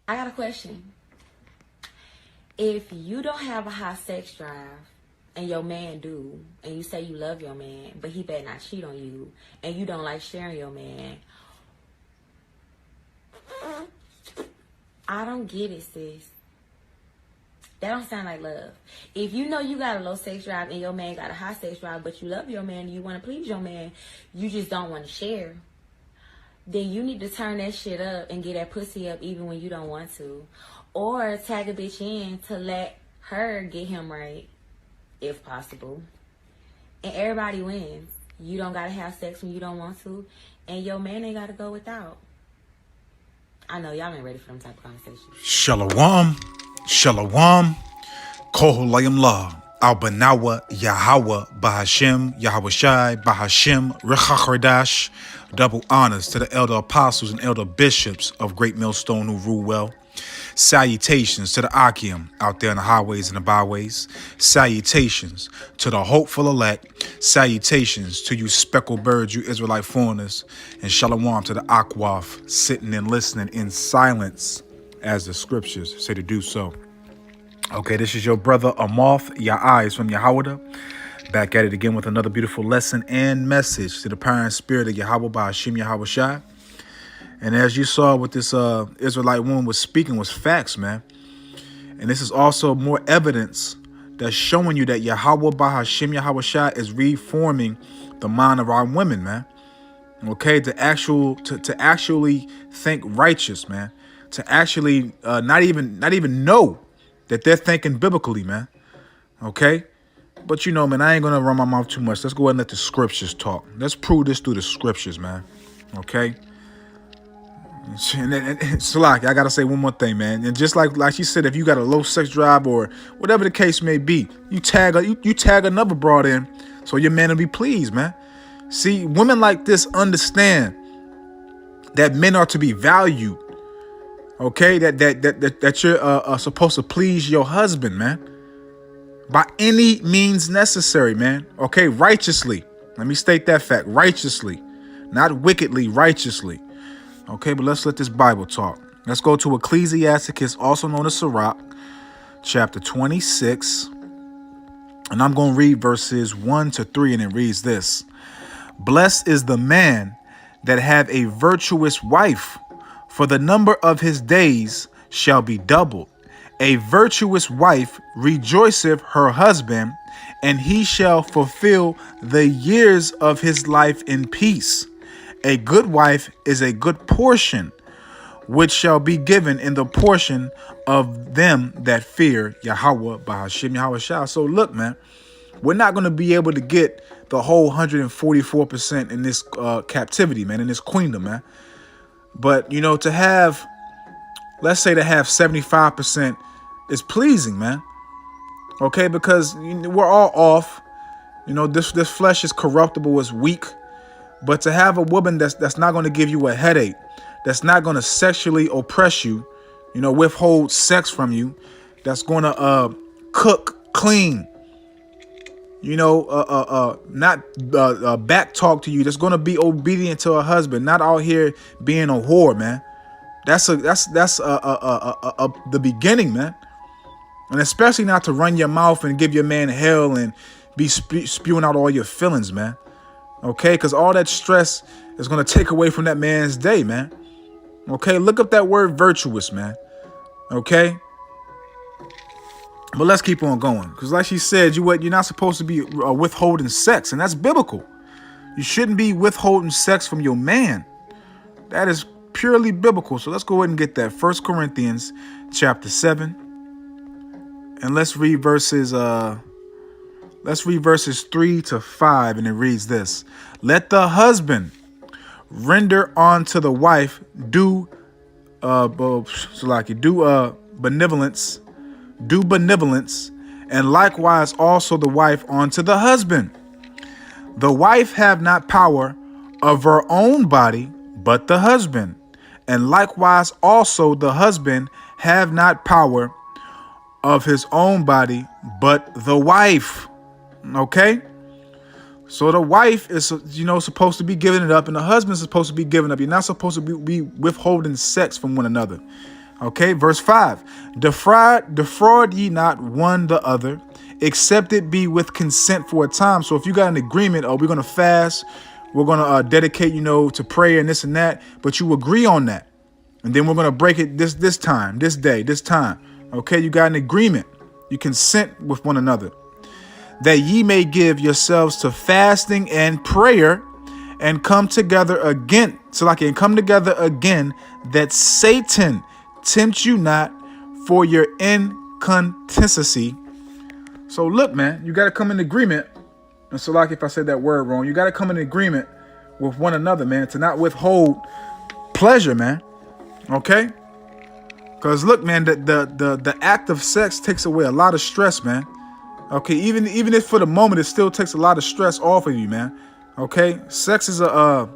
I got a question. If you don't have a high sex drive and your man do, and you say you love your man, but he better not cheat on you, and you don't like sharing your man, I don't get it, sis. That don't sound like love. If you know you got a low sex drive and your man got a high sex drive, but you love your man and you want to please your man, you just don't want to share, then you need to turn that shit up and get that pussy up even when you don't want to. Or tag a bitch in to let her get him right, if possible. And everybody wins. You don't gotta have sex when you don't want to, and your man ain't gotta go without. I know y'all ain't ready for them type of conversations. Shalom, shalom, kohulayim la, al-banawa, Yahweh, Bahashem, Yahweh Shai, Bahashem, Rechachordash. Double honors to the elder apostles and elder bishops of Great Millstone who rule well. Salutations to the Akim out there in the highways and the byways. Salutations to the hopeful elect. Salutations to you speckled birds, you Israelite foreigners. And shalom to the Akwaf sitting and listening in silence as the scriptures say to do so. Okay, this is your brother Amoth Ya'ai from Yahweh. Back at it again with another beautiful lesson and message to the power and spirit of Yahweh by Hashem Yahweh Shai. And as you saw what this Israelite woman was speaking was facts, man. And this is also more evidence that's showing you that Yahweh by Hashem Yahweh Shai is reforming the mind of our women, man. Okay, to actually think righteous, man. To actually not even know that they're thinking biblically, man. Okay? But you know, man, I ain't gonna run my mouth too much. Let's go ahead and let the scriptures talk. Let's prove this through the scriptures, man. Okay? And so like, I gotta say one more thing, man. And just like she said, if you got a low sex drive or whatever the case may be, you tag another broad in so your man will be pleased, man. See, women like this understand that men are to be valued. Okay, that you're supposed to please your husband, man, by any means necessary, man. Okay, righteously. Let me state that fact. Righteously, not wickedly, righteously. Okay, but let's let this Bible talk. Let's go to Ecclesiasticus, also known as Sirach, chapter 26. And I'm going to read verses 1 to 3, and it reads this. Blessed is the man that have a virtuous wife, for the number of his days shall be doubled. A virtuous wife rejoiceth her husband, and he shall fulfill the years of his life in peace. A good wife is a good portion, which shall be given in the portion of them that fear Yahweh by Hashem Yahweh Shai. So look, man, we're not going to be able to get the whole 144% in this captivity, man, in this queendom, man. But, you know, to have, let's say to have 75% is pleasing, man. Okay, because we're all off. You know, this flesh is corruptible, it's weak. But to have a woman that's not going to give you a headache, that's not going to sexually oppress you, you know, withhold sex from you, that's going to cook, clean, you know, not back talk to you, that's going to be obedient to her husband, not out here being a whore, man. That's the beginning, man. And especially not to run your mouth and give your man hell and be spewing out all your feelings, man. Okay, because all that stress is going to take away from that man's day, man. Okay, look up that word virtuous, man. Okay. But let's keep on going. Because like she said, you're not supposed to be withholding sex. And that's biblical. You shouldn't be withholding sex from your man. That is purely biblical. So let's go ahead and get that. 1 Corinthians chapter 7. And let's read verses 3 to 5, and it reads this. Let the husband render unto the wife benevolence, and likewise also the wife unto the husband. The wife have not power of her own body, but the husband. And likewise also the husband have not power of his own body, but the wife. Okay? So the wife is, you know, supposed to be giving it up, and the husband is supposed to be giving up. You're not supposed to be withholding sex from one another. Okay, verse 5. Defraud ye not one the other, except it be with consent for a time. So if you got an agreement, oh, we're going to fast, we're going to dedicate, to prayer and this and that, but you agree on that. And then we're going to break it this time, this day, this time. Okay, you got an agreement. You consent with one another. That ye may give yourselves to fasting and prayer and come together again. So like and come together again, that Satan tempt you not for your incontinency. So look, man, you got to come in agreement. And so like if I said that word wrong, you got to come in agreement with one another, man, to not withhold pleasure, man. Okay? Because look, man, the act of sex takes away a lot of stress, man. Okay, even if for the moment it still takes a lot of stress off of you, man. Okay, sex is a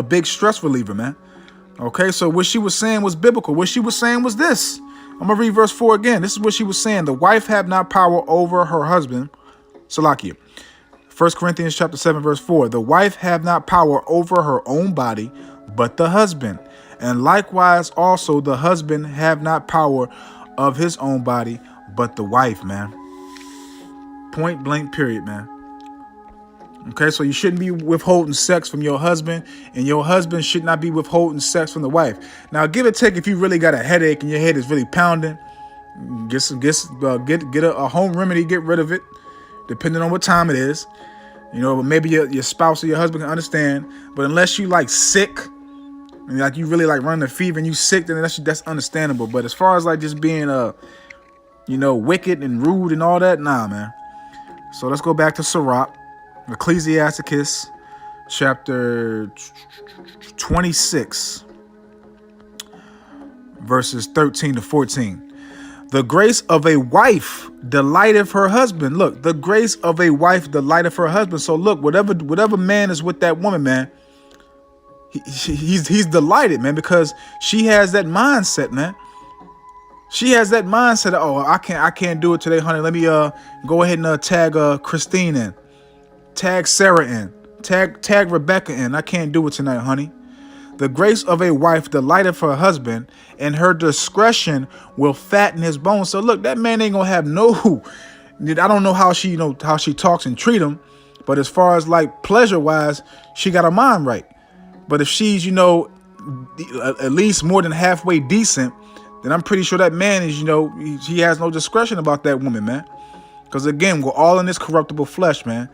big stress reliever, man. Okay, so what she was saying was biblical. What she was saying was this. I'm gonna read verse 4 again. This is what she was saying. The wife have not power over her husband. Salakia. 1 Corinthians chapter 7, verse 4. The wife have not power over her own body, but the husband. And likewise also the husband have not power of his own body, but the wife, man. Point blank period, man. Okay, so you shouldn't be withholding sex from your husband, and your husband should not be withholding sex from the wife. Now, give or take, if you really got a headache and your head is really pounding, get a home remedy, get rid of it, depending on what time it is. Maybe your spouse or your husband can understand. But unless you like sick, and like you really like running a fever and you sick, then that's understandable. But as far as like just being wicked and rude and all that, nah, man. So let's go back to Sirach, Ecclesiasticus, chapter 26, verses 13 to 14. The grace of a wife delighteth her husband. Look, the grace of a wife delighteth her husband. So look, whatever man is with that woman, man, he's delighted, man, because she has that mindset, man. She has that mindset of, oh, I can't do it today, honey. Let me go ahead and tag Christine in, tag Sarah in, tag Rebecca in. I can't do it tonight, honey. The grace of a wife delighteth her husband, and her discretion will fatten his bones. So look, that man ain't gonna have no. I don't know how she how she talks and treat him, but as far as like pleasure wise, she got her mind right. But if she's at least more than halfway decent, then I'm pretty sure that man is, he has no discretion about that woman, man. Because again, we're all in this corruptible flesh, man.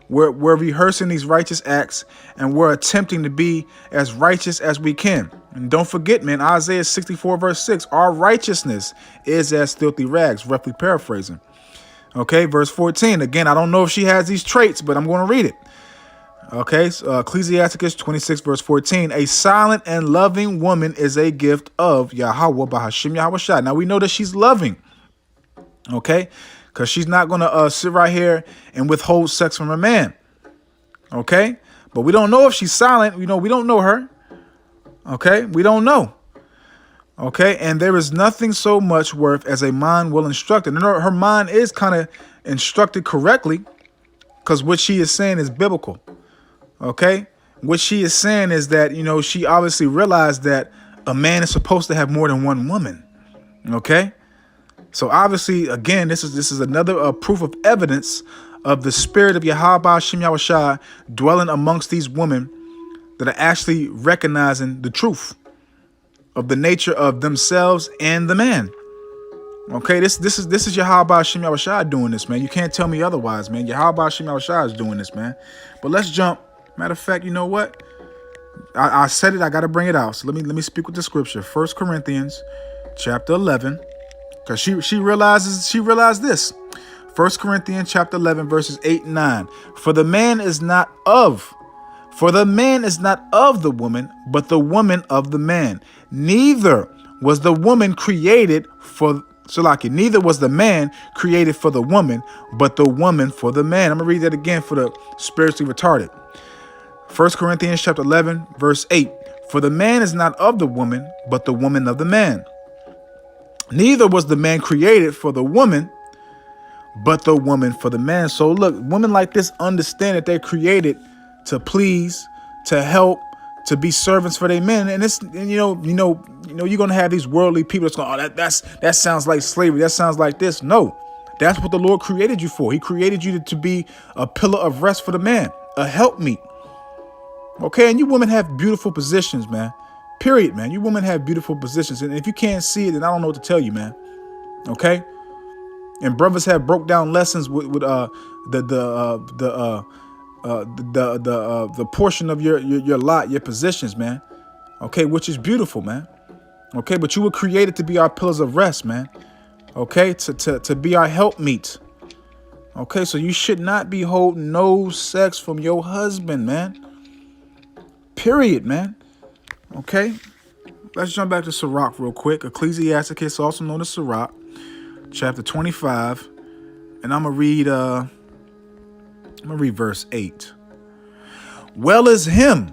We're rehearsing these righteous acts, and we're attempting to be as righteous as we can. And don't forget, man, Isaiah 64, verse 6, our righteousness is as filthy rags, roughly paraphrasing. Okay, verse 14. Again, I don't know if she has these traits, but I'm going to read it. Okay, so Ecclesiasticus 26, verse 14. A silent and loving woman is a gift of Yahweh Bahashim Yahweh Shai. Now we know that she's loving. Okay, because she's not going to sit right here and withhold sex from her man. Okay, but we don't know if she's silent. We don't know her. Okay, we don't know. Okay, and there is nothing so much worth as a mind well instructed. And her mind is kind of instructed correctly, because what she is saying is biblical. Okay, what she is saying is that, she obviously realized that a man is supposed to have more than one woman. Okay, so obviously, again, this is another proof of evidence of the spirit of Yahweh Shem Yahushua dwelling amongst these women that are actually recognizing the truth of the nature of themselves and the man. Okay, this is Yahweh Shem Yahushua doing this, man. You can't tell me otherwise, man. Yahweh Shem Yahushua is doing this, man. But let's jump. Matter of fact, you know what? I said it. I got to bring it out. So let me speak with the scripture. 1 Corinthians chapter 11, because she realized this. 1 Corinthians chapter 11, verses 8 and 9. For the man is not of the woman, but the woman of the man. Neither was the woman created for neither was the man created for the woman, but the woman for the man. I'm gonna read that again for the spiritually retarded. 1 Corinthians chapter 11, verse 8. For the man is not of the woman, but the woman of the man. Neither was the man created for the woman, but the woman for the man. So look, women like this understand that they're created to please, to help, to be servants for their men. And you're gonna have these worldly people that's going, oh, that sounds like slavery. That sounds like this. No, that's what the Lord created you for. He created you to be a pillar of rest for the man, a helpmeet. Okay, and you women have beautiful positions, man. Period, man. You women have beautiful positions, and if you can't see it, then I don't know what to tell you, man. Okay, and brothers have broke down lessons with the portion of your lot, your positions, man. Okay, which is beautiful, man. Okay, but you were created to be our pillars of rest, man. Okay, to be our helpmeet. Okay, so you should not be holding no sex from your husband, man. Period, man. Okay, let's jump back to Sirach real quick. Ecclesiasticus, also known as Sirach, chapter 25, and I'm gonna read verse 8. Well is him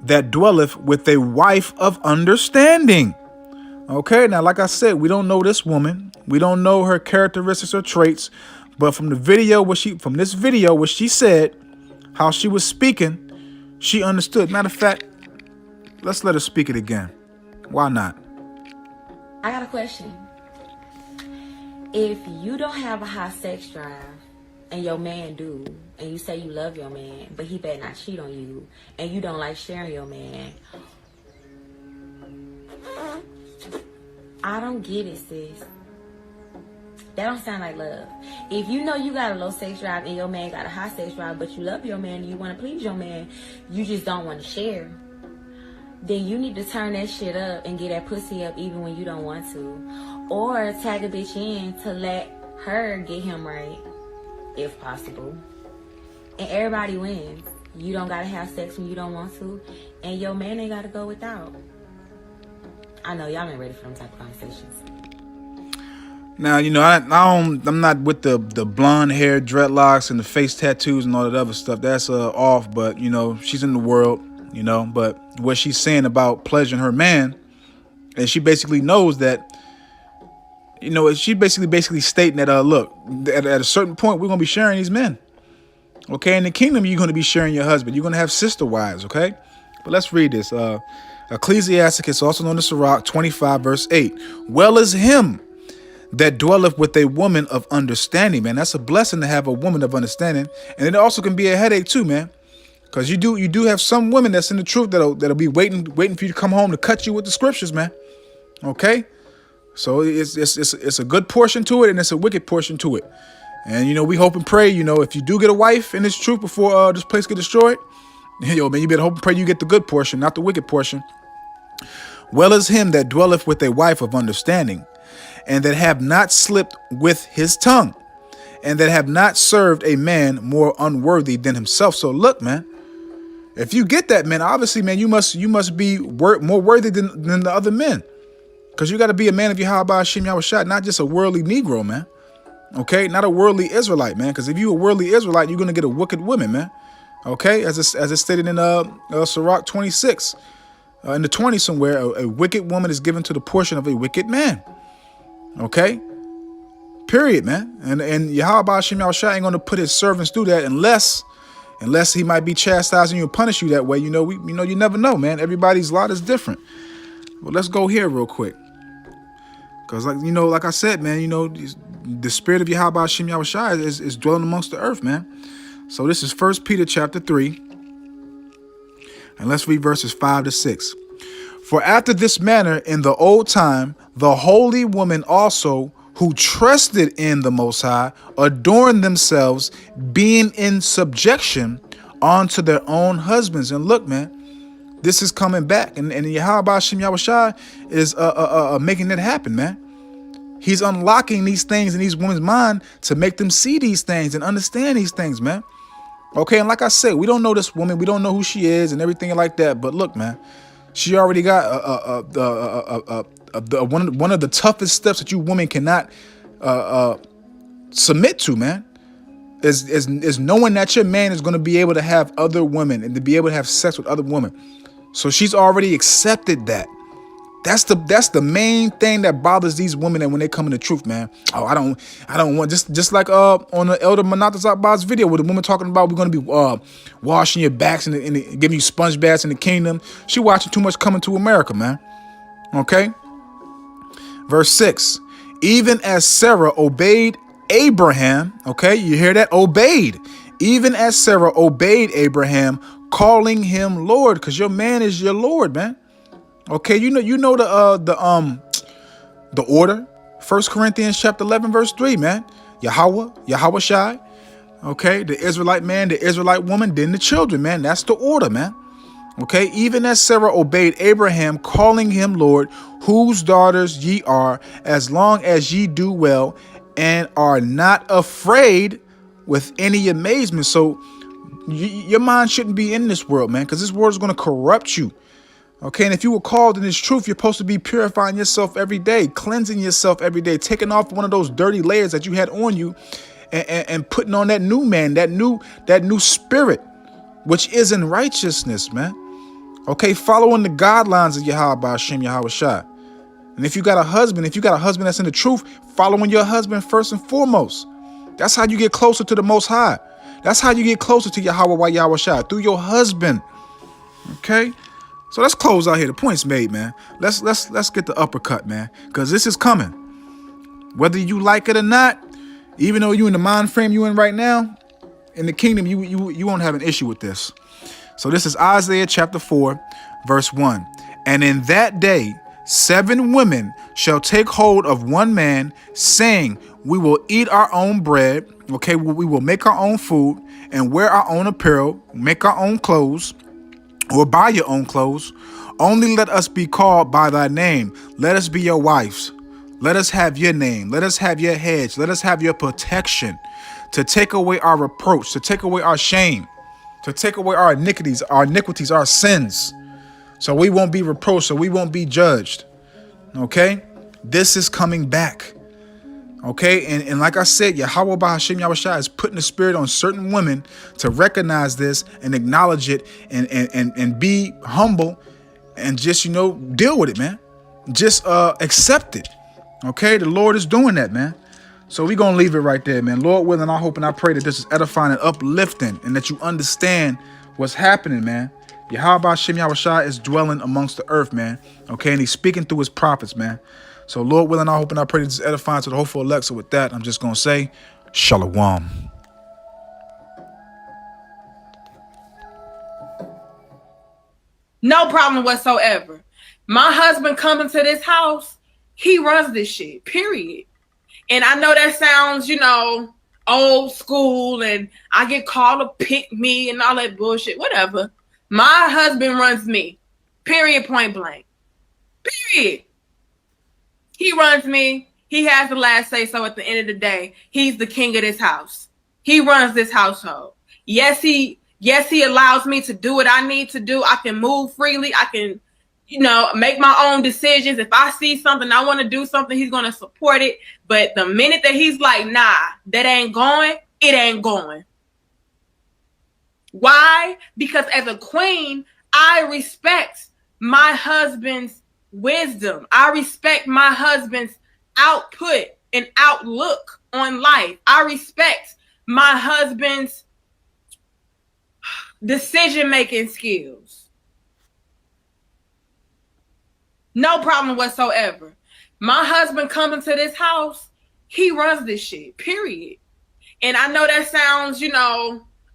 that dwelleth with a wife of understanding. Okay, now like I said, we don't know this woman. We don't know her characteristics or traits, but from this video where she said how she was speaking, she understood. Matter of fact, let's let her speak it again. Why not? I got a question. If you don't have a high sex drive and your man do, and you say you love your man, but he better not cheat on you, and you don't like sharing your man, I don't get it, sis. That don't sound like love. If you know you got a low sex drive and your man got a high sex drive, but you love your man and you want to please your man, you just don't want to share, then you need to turn that shit up and get that pussy up even when you don't want to. Or tag a bitch in to let her get him right, if possible. And everybody wins. You don't gotta have sex when you don't want to, and your man ain't gotta go without. I know y'all ain't ready for them type of conversations. Now, I'm not with the blonde hair, dreadlocks, and the face tattoos and all that other stuff. That's off, but, she's in the world, but what she's saying about pleasuring her man, and she basically knows that, she basically stating that, look, at a certain point, we're going to be sharing these men. Okay, in the kingdom, you're going to be sharing your husband. You're going to have sister wives, okay? But let's read this. Ecclesiasticus, also known as Sirach, 25, verse 8. Well is him that dwelleth with a woman of understanding, man. That's a blessing to have a woman of understanding. And it also can be a headache too, man. Because you do have some women that's in the truth that'll be waiting for you to come home to cut you with the scriptures, man. Okay? So it's a good portion to it, and it's a wicked portion to it. And, we hope and pray, if you do get a wife in this truth before this place get destroyed, man, you better hope and pray you get the good portion, not the wicked portion. Well is him that dwelleth with a wife of understanding, and that have not slipped with his tongue, and that have not served a man more unworthy than himself. So look, man, if you get that, man, obviously, man, you must be more worthy than the other men. Because you got to be a man of Yahweh Hashem Yahushua, not just a worldly Negro, man. Okay, not a worldly Israelite, man. Because if you a worldly Israelite, you're gonna get a wicked woman, man. Okay, as it's stated in Sirach 26, in the 20 somewhere, a wicked woman is given to the portion of a wicked man. Okay, period, man. And Yahweh Hashem Yahushua ain't gonna put his servants through that unless he might be chastising you and punish you that way. You never know, man. Everybody's lot is different. Well, let's go here real quick. Because, like I said, man, the spirit of Yahweh Hashem Yahushua is dwelling amongst the earth, man. So this is 1 Peter chapter 3. And let's read verses 5 to 6. For after this manner in the old time, the holy women also who trusted in the Most High adorned themselves, being in subjection unto their own husbands. And look, man, this is coming back, and Yahweh Hashem Yahushua is making it happen, man. He's unlocking these things in these women's mind to make them see these things and understand these things, man. Okay, and like I said, we don't know this woman, we don't know who she is and everything like that. But look, man, she already got one of the toughest steps that you women cannot submit to, man. Is knowing that your man is going to be able to have other women and to be able to have sex with other women. So she's already accepted that. That's the main thing that bothers these women, and when they come in the truth, man. Oh, I don't want, just like on the Elder Manatazak's video with the woman talking about we're gonna be washing your backs and giving you sponge baths in the kingdom. She watching too much Coming to America, man. Okay. Verse 6. Even as Sarah obeyed Abraham, okay, you hear that? Obeyed. Even as Sarah obeyed Abraham, calling him Lord, because your man is your Lord, man. Okay, you know the order. 1 Corinthians chapter 11, verse 3, man. Yahweh Shai. Okay, the Israelite man, the Israelite woman, then the children, man. That's the order, man. Okay, even as Sarah obeyed Abraham, calling him Lord, whose daughters ye are, as long as ye do well and are not afraid with any amazement. So your mind shouldn't be in this world, man, because this world is going to corrupt you. Okay, and if you were called in this truth, you're supposed to be purifying yourself every day, cleansing yourself every day, taking off one of those dirty layers that you had on you and putting on that new man, that new spirit, which is in righteousness, man. Okay, following the guidelines of Yahweh Hashem, Yahweh Shai. And if you got a husband that's in the truth, following your husband first and foremost. That's how you get closer to the Most High. That's how you get closer to Yahweh Yahweh Shai, through your husband. Okay? So let's close out here. The point's made, man. Let's get the uppercut, man, because this is coming. Whether you like it or not, even though you in the mind frame you in right now, in the kingdom, you won't have an issue with this. So this is Isaiah chapter 4, verse 1. And in that day, 7 women shall take hold of one man, saying, we will eat our own bread. Okay, we will make our own food and wear our own apparel, make our own clothes, or buy your own clothes. Only let us be called by thy name. Let us be your wives. Let us have your name. Let us have your hedge. Let us have your protection, to take away our reproach, to take away our shame, to take away our iniquities, our sins, so we won't be reproached, so we won't be judged. Okay? This is coming back. Okay, and like I said, Yahweh Hashem Yahweh Shai is putting the spirit on certain women to recognize this and acknowledge it and be humble and just, deal with it, man. Just accept it. Okay, the Lord is doing that, man. So we're going to leave it right there, man. Lord willing, I hope and I pray that this is edifying and uplifting and that you understand what's happening, man. Yahweh Hashem Yahweh Shai is dwelling amongst the earth, man. Okay, and he's speaking through his prophets, man. So Lord willing, I hope and I pray this is edifying to the hopeful elect. So with that, I'm just going to say, Shalom. No problem whatsoever. My husband coming to this house, he runs this shit, period. And I know that sounds, old school, and I get called to pick me and all that bullshit, whatever. My husband runs me, period, point blank. Period. He runs me. He has the last say so at the end of the day. He's the king of this house. He runs this household. Yes, he allows me to do what I need to do. I can move freely. I can, make my own decisions. If I see something, I want to do something, he's going to support it. But the minute that he's like, nah, that ain't going, it ain't going. Why? Because as a queen, I respect my husband's wisdom. I respect my husband's output and outlook on life. I respect my husband's decision-making skills. No problem whatsoever. My husband coming to this house, he runs this shit, period. And I know that sounds,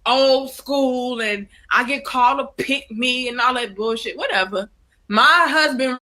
old school, and I get called to pick me and all that bullshit, whatever. My husband